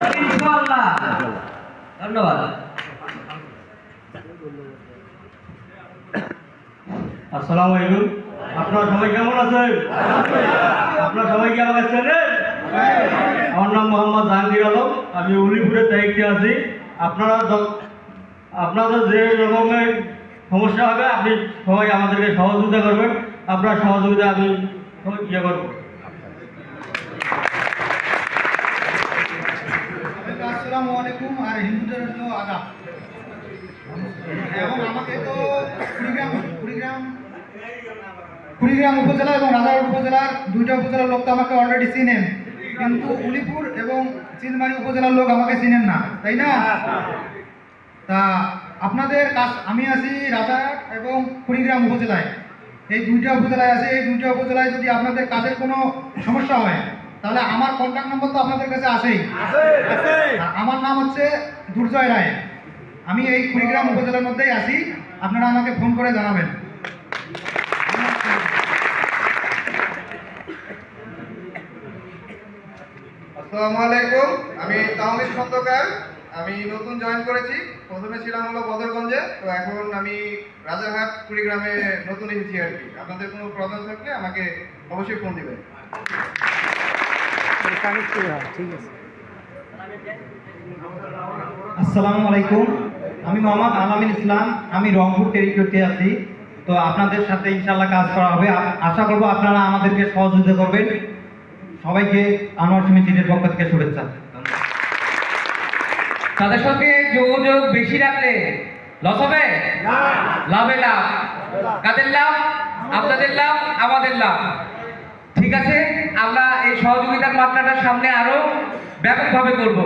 ইনশাআল্লাহ। ধন্যবাদ। আসসালামু আলাইকুম। আপনারা সবাই কেমন আছেন? আপনারা সবাই কি আমাকে চেনেন? আমার নাম মোহাম্মদ জাহাঙ্গীর আলম। আমি উলিপুরের দায়িত্বে আছি। আপনাদের যে রকমের সমস্যা হবে আপনি সবাই আমাদেরকে সহযোগিতা করবেন। আপনার সহযোগিতা আমি ইয়ে করবো। আসসালামু আলাইকুম। আর হিন্দুদের জন্য আদাব। এবং আমাকে তো কুড়িগ্রাম উপজেলা এবং রাজারহাট উপজেলার দুইটা উপজেলার লোক তো আমাকে অলরেডি চিনেন, কিন্তু উলিপুর এবং চিলমারি উপজেলার লোক আমাকে চিনেন না, তাই না? তা আপনাদের কাজ, আমি আছি রাজারহাট এবং কুড়িগ্রাম উপজেলায়, এই দুইটা উপজেলায় আছে। এই দুইটা উপজেলায় যদি আপনাদের কাজের কোনো সমস্যা হয় তাহলে আমার কন্ট্যাক্ট নম্বর তো আপনাদের কাছে আছেই। আমার নাম হচ্ছে দুর্জয় রায়। আমি এই কুড়িগ্রাম উপজেলার মধ্যেই আছি। আপনারা আমাকে ফোন করে জানাবেন। আসসালামু আলাইকুম। আমি তাহমিদ খন্দকার। আমি নতুন জয়েন করেছি। প্রথমে ছিলাম হলো বদরগঞ্জে, তো এখন আমি রাজারহাট কুড়িগ্রামে নতুন এসেছি আর কি। আপনাদের কোনো প্রবলেম থাকলে আমাকে অবশ্যই ফোন দিবেন। আসসালামু আলাইকুম। আমি মোহাম্মদ আলামিন ইসলাম। আমি রংপুর টেরিটরিতে আছি। তো আপনাদের সাথে ইনশাআল্লাহ কাজ করা হবে। আশা করব আপনারা আমাদেরকে সহযোগিতা করবেন। সবাইকে আনোয়ার সমিতির পক্ষ থেকে শুভেচ্ছা। তাদের সঙ্গে যোগাযোগ বেশি রাখলে লস হবে না, লাভে লাভ। কাদের লাভ? আপনাদের লাভ, আমাদের লাভ। ঠিক আছে, আমরা এই সহযোগিতার মাত্রাটা সামনে আরো ব্যাপকভাবে করব।